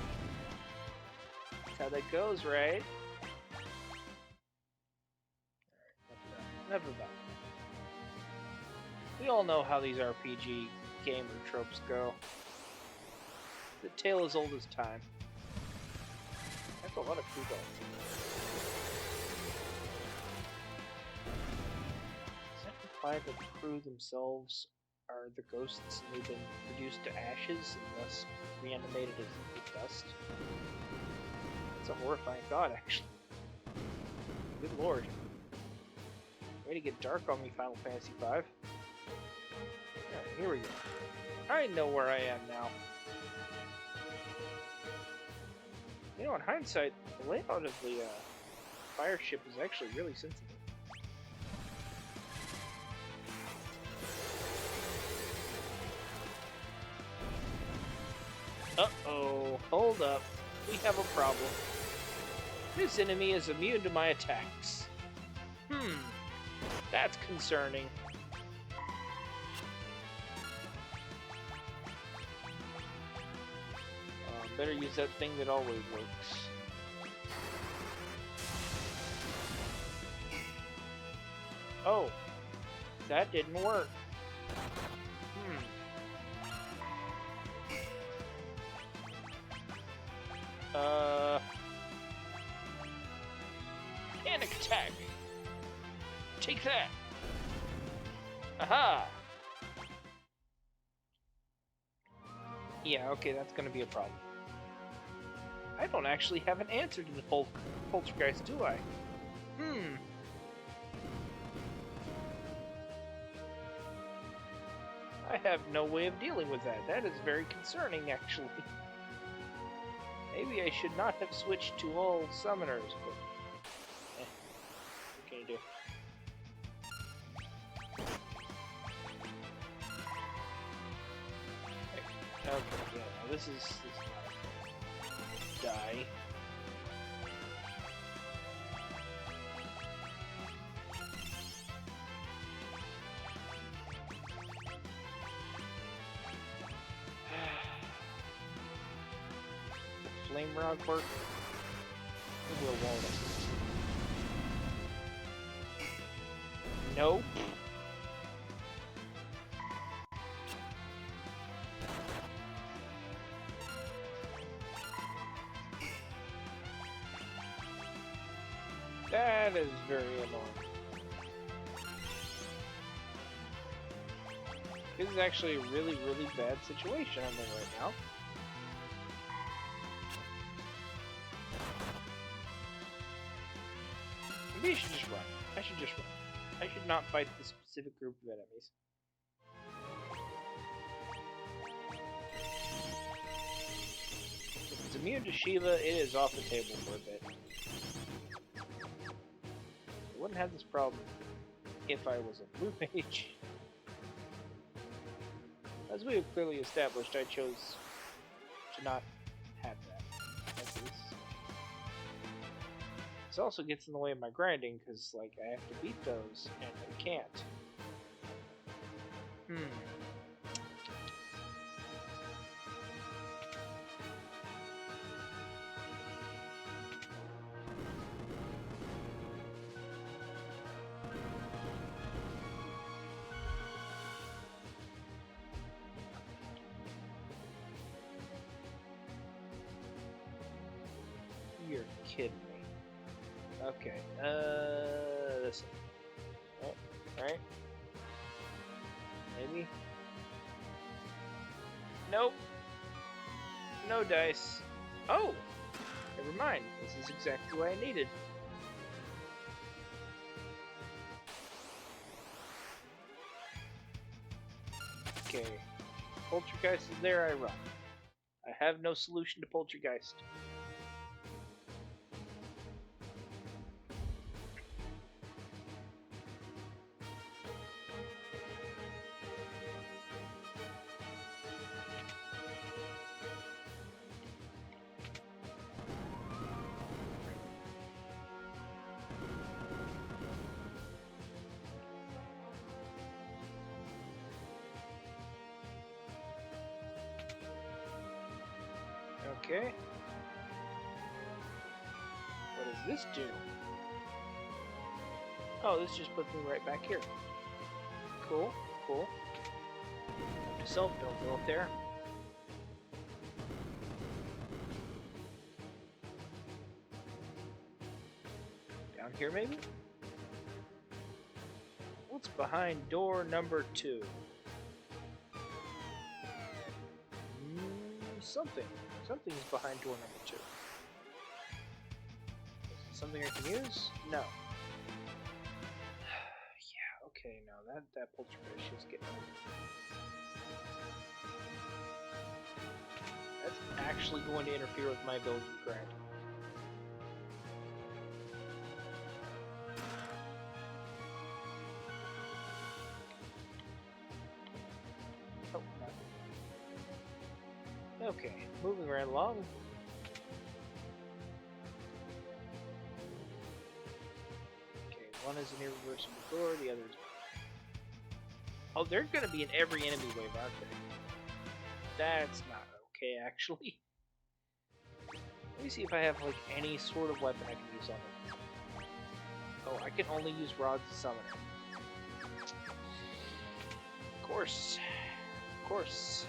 how that goes, right? Enough about it. We all know how these RPG gamer tropes go. The tale as old as time. That's a lot of crew dogs. Does that imply that the crew themselves are the ghosts and they've been reduced to ashes and thus reanimated as evil dust? That's a horrifying thought, actually. Good lord. Way to get dark on me, Final Fantasy V. Alright, here we go. I know where I am now. You know, in hindsight, the layout of the fire ship is actually really sensitive. Uh-oh, hold up. We have a problem. This enemy is immune to my attacks. That's concerning. Better use that thing that always works. Oh, that didn't work. Panic attack. Take that. Aha. Yeah, okay, that's gonna be a problem. I don't actually have an answer to the poltergeist, do I? I have no way of dealing with that. That is very concerning, actually. Maybe I should not have switched to all summoners, but... what can you do? Okay, yeah, no, this is not a die. Flame rod work? Maybe a wall. Nope. That is very annoying. This is actually a really, really bad situation I'm in right now. Maybe I should just run. I should just run. I should not fight this specific group of enemies. If it's immune to Shiva, it is off the table for a bit. I wouldn't have this problem if I was a blue mage. As we have clearly established, I chose to not have that. This also gets in the way of my grinding, because, like, I have to beat those, and I can't. You're kidding me. Okay, this one. Oh, right? Maybe? Nope. No dice. Oh! Never mind. This is exactly what I needed. Okay. Poltergeist is there, I run. I have no solution to Poltergeist. Okay. does this do? Oh, this just puts me right back here. Cool, cool. Self-build go up there. Down here, maybe? What's behind door number 2? Something. Something is behind door number 2. Is it something I can use? No. Yeah, okay, no, that poltergeist is getting old. That's actually going to interfere with my ability to grind. Oh, no. Okay, moving right along. Okay, one is an irreversible door, the other is not. Oh, they're gonna be in every enemy wave, aren't they? That's not okay, actually. Let me see if I have, like, any sort of weapon I can use on them. Oh, I can only use rods to summon it. Of course. Of course.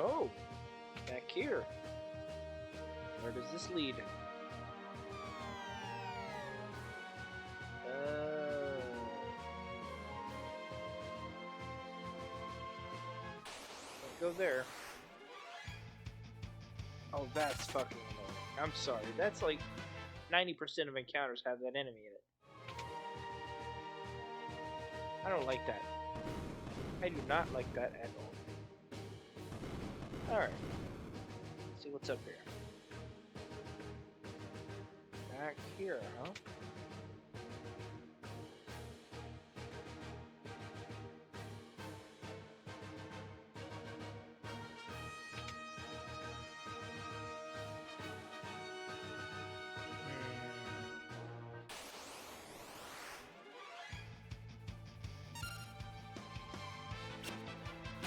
Oh, back here. Where does this lead? Can't go there. Oh, that's fucking annoying. I'm sorry. That's like 90% of encounters have that enemy in it. I don't like that. I do not like that at all. Alright. Let's see what's up here. Back here, huh?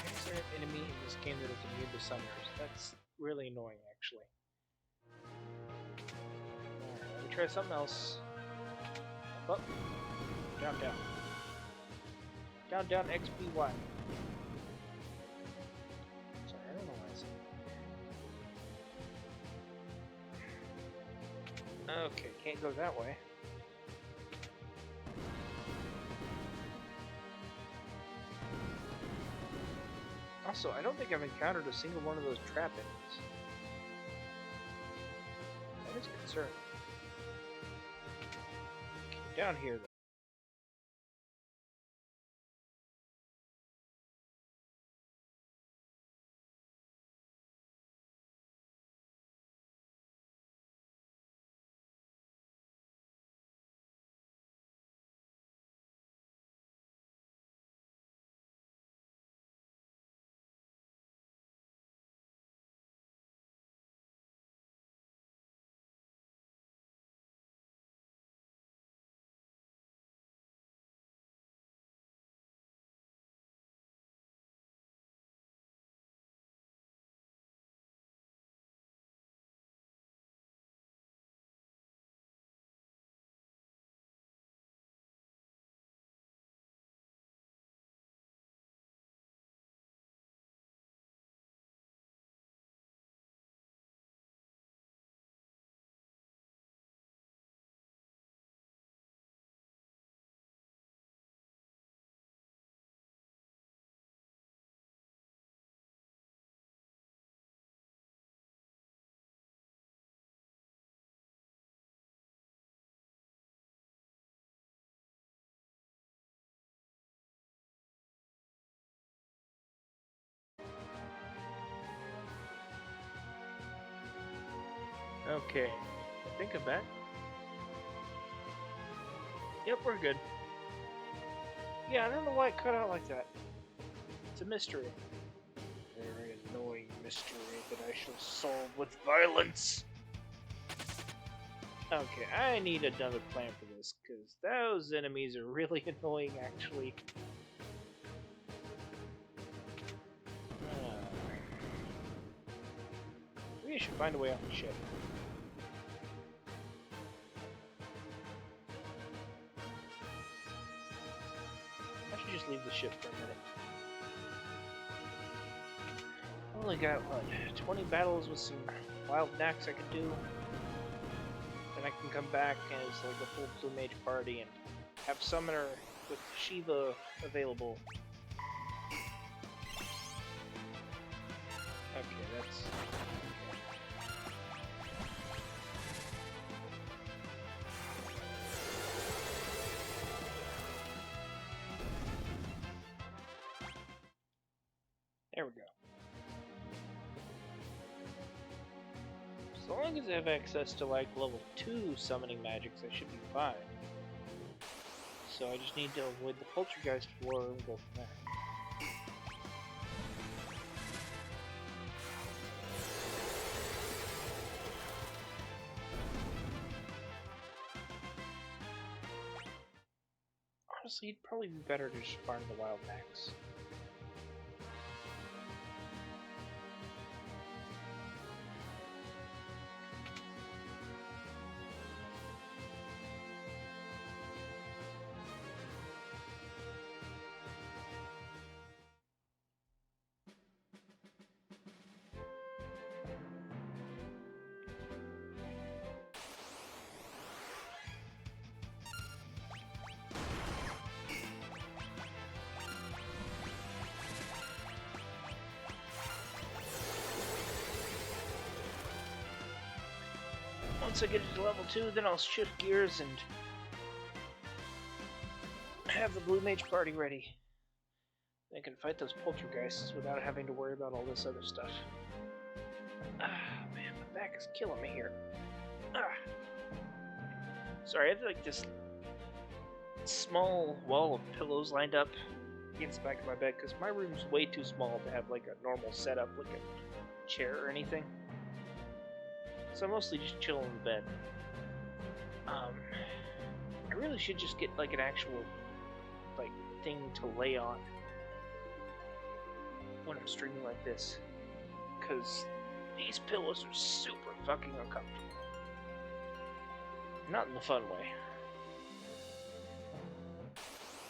Is there an enemy in this game that is immune to summoners? That's really annoying, actually. Alright, let me try something else. Up, up. Down, down. Down, down, XBY. Sorry, I don't know why I said that. Okay, can't go that way. Also, I don't think I've encountered a single one of those trap enemies. That is concerning. Okay, down here, though. Okay, I think I'm back. Yep, we're good. Yeah, I don't know why it cut out like that. It's a mystery. Very annoying mystery that I shall solve with violence. Okay, I need another plan for this, because those enemies are really annoying, actually. We should find a way off the ship. I should just leave the ship for a minute. Only got, what, 20 battles with some wild knacks I could do. Then I can come back as like a full Blue Mage party and have Summoner with Shiva available. Okay, that's... There we go. As long as I have access to like level 2 summoning magics, I should be fine. So I just need to avoid the Poltergeist floor and go from there. Honestly, it'd probably be better to just farm the wild max. Once I get it to level 2, then I'll shift gears and have the Blue Mage party ready. I can fight those poltergeists without having to worry about all this other stuff. Ah, man, my back is killing me here. Ah. Sorry, I have like this small wall of pillows lined up against the back of my bed because my room's way too small to have like a normal setup, like a chair or anything. So I mostly just chill in the bed. I really should just get like an actual like thing to lay on when I'm streaming like this, because these pillows are super fucking uncomfortable. Not in the fun way.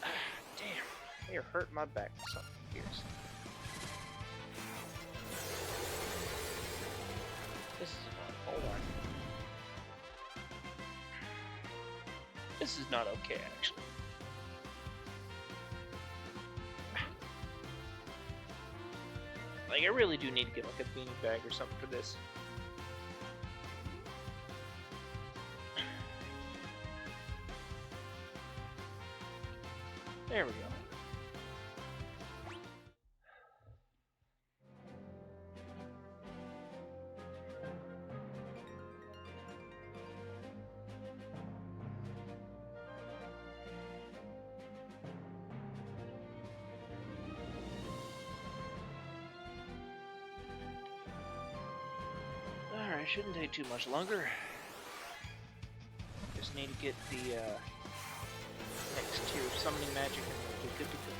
Ah, damn, they are hurting my back with something fierce. This is fun. Hold on. This is not okay, actually. Like, I really do need to get like a beanie bag or something for this. There we go. Alright, shouldn't take too much longer. Just need to get the next tier of summoning magic and we'll be good to go.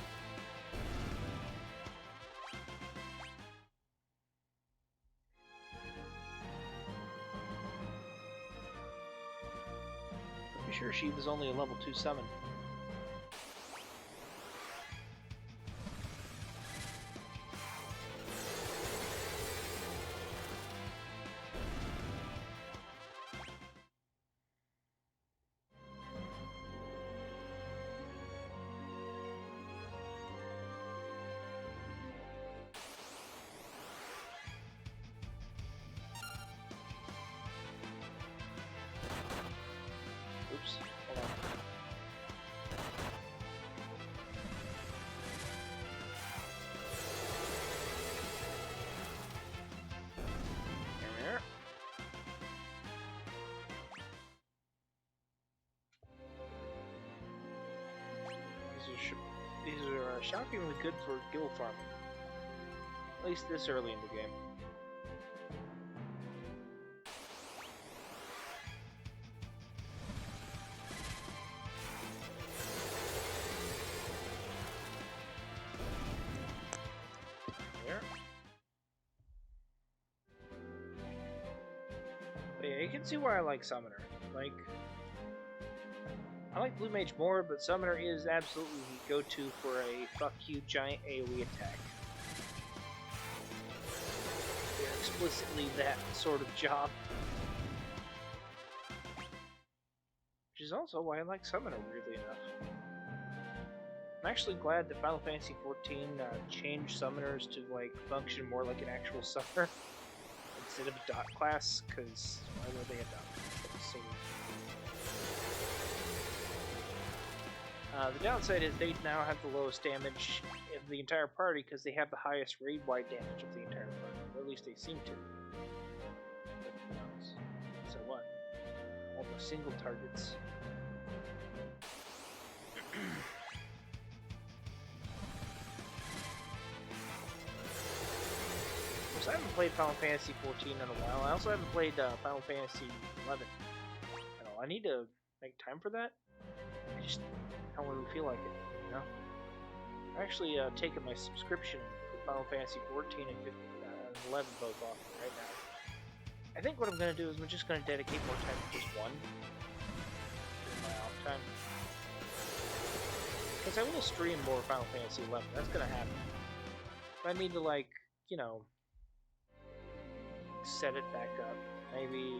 Pretty sure she was only a level 2 summon. Oops, hold on. There. These are these are shockingly good for guild farming. At least this early in the game. There. But yeah, you can see why I like Summoner. Like, I like Blue Mage more, but Summoner is absolutely the go-to for a fuck you giant AoE attack. They're explicitly that sort of job. Which is also why I like Summoner, weirdly enough. I'm actually glad that Final Fantasy XIV changed Summoners to like function more like an actual summoner instead of a dot class, because why were they a dot class? That was so weird. The downside is they now have the lowest damage of the entire party because they have the highest raid-wide damage of the entire party, or at least they seem to. But who knows? So what? Almost single targets. I haven't played Final Fantasy XIV in a while. I also haven't played Final Fantasy XI at all. I need to make time for that. I just don't really feel like it, you know? I'm actually taking my subscription for Final Fantasy XIV and 11 both off right now. I think what I'm going to do is I'm just going to dedicate more time to just one in my off time. Because I will stream more Final Fantasy XI. That's going to happen. But I need to, like, you know, set it back up. Maybe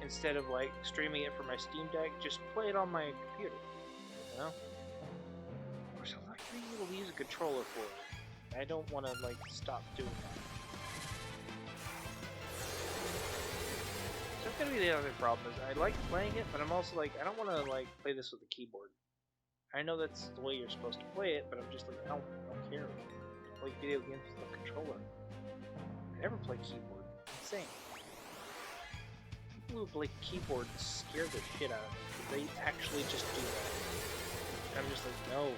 instead of like streaming it from my Steam Deck, just play it on my computer. You know? Of course, I like being able to use a controller for it. I don't want to like stop doing that. So that's gonna be the other problem. Is I like playing it, but I'm also like I don't want to like play this with a keyboard. I know that's the way you're supposed to play it, but I'm just like I don't care. I play video games with a controller. I never play keyboard. It's insane. People who play keyboard scare the shit out of me because they actually just do that. And I'm just like, no,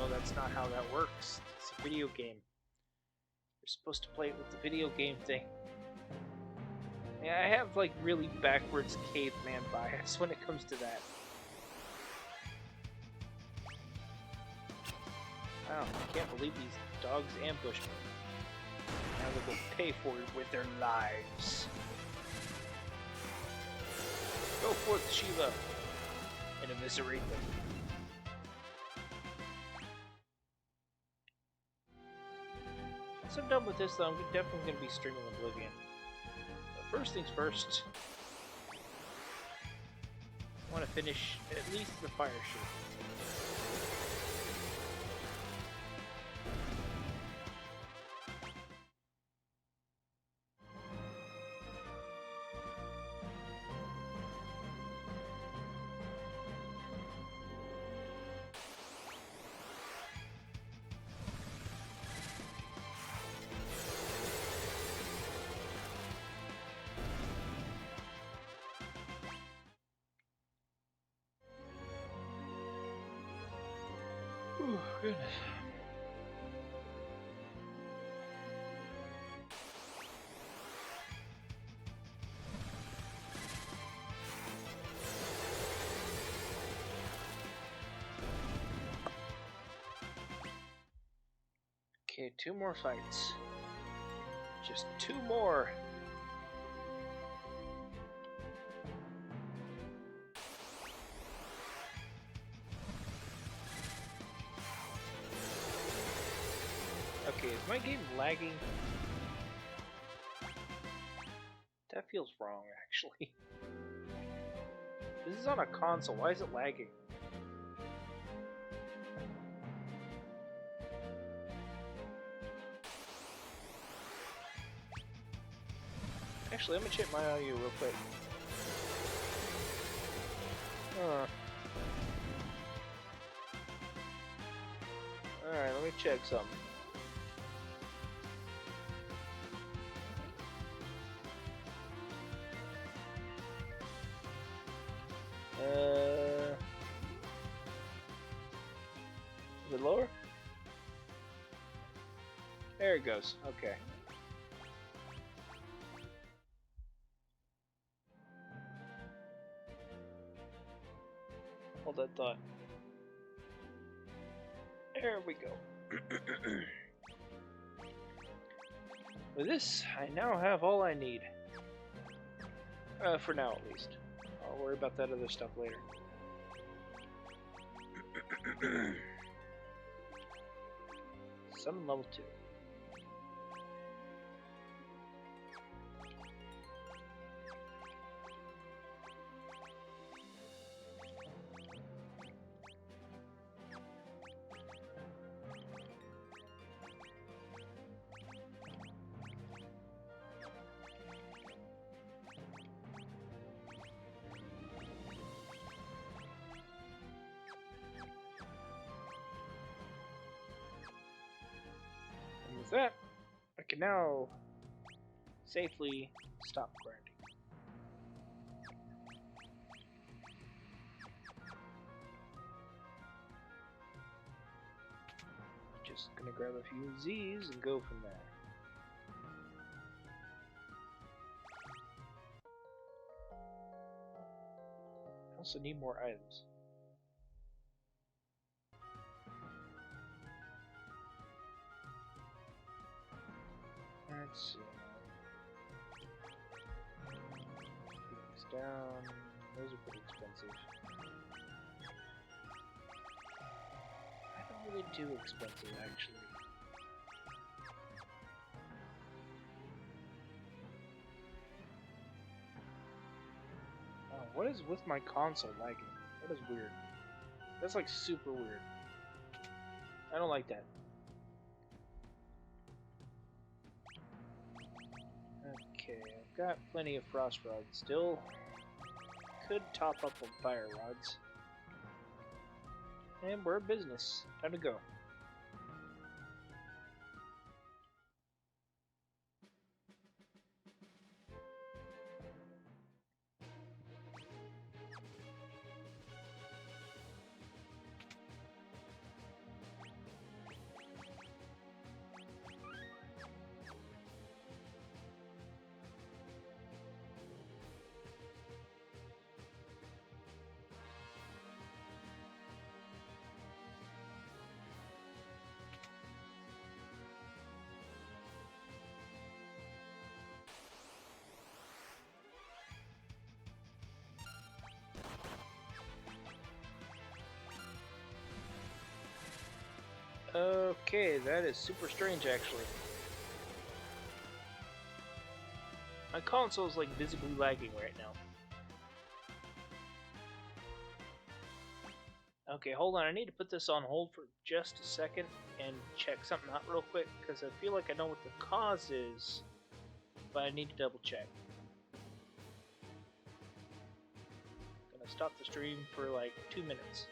that's not how that works. It's a video game. You're supposed to play it with the video game thing. Yeah, I have like really backwards caveman bias when it comes to that. Wow, I can't believe these dogs ambushed me. Now they will pay for it with their lives. Go forth, Shiva, and eviscerate them. Once I'm done with this, though, I'm definitely going to be streaming Oblivion. But first things first, I want to finish at least the fire shield. Ooh, goodness. Okay, 2 more fights. Just 2 more. Okay, is my game lagging? That feels wrong, actually. This is on a console. Why is it lagging? Actually, let me check my audio real quick. Alright, let me check something. lower? There it goes. Okay. Hold that thought. There we go. With this, I now have all I need. For now, at least. I'll worry about that other stuff later. Summon level 2. With that, I can now safely stop grinding. Just gonna grab a few Z's and go from there. I also need more items. Let's see. Things down. Those are pretty expensive. I don't really do expensive, actually. Oh, what is with my console lagging? That is weird. That's like super weird. I don't like that. Okay, I've got plenty of frost rods still. Could top up on fire rods. And we're business. Time to go. Okay, that is super strange actually. My console is like visibly lagging right now. Okay, hold on, I need to put this on hold for just a second and check something out real quick because I feel like I know what the cause is, but I need to double check. Gonna stop the stream for like 2 minutes.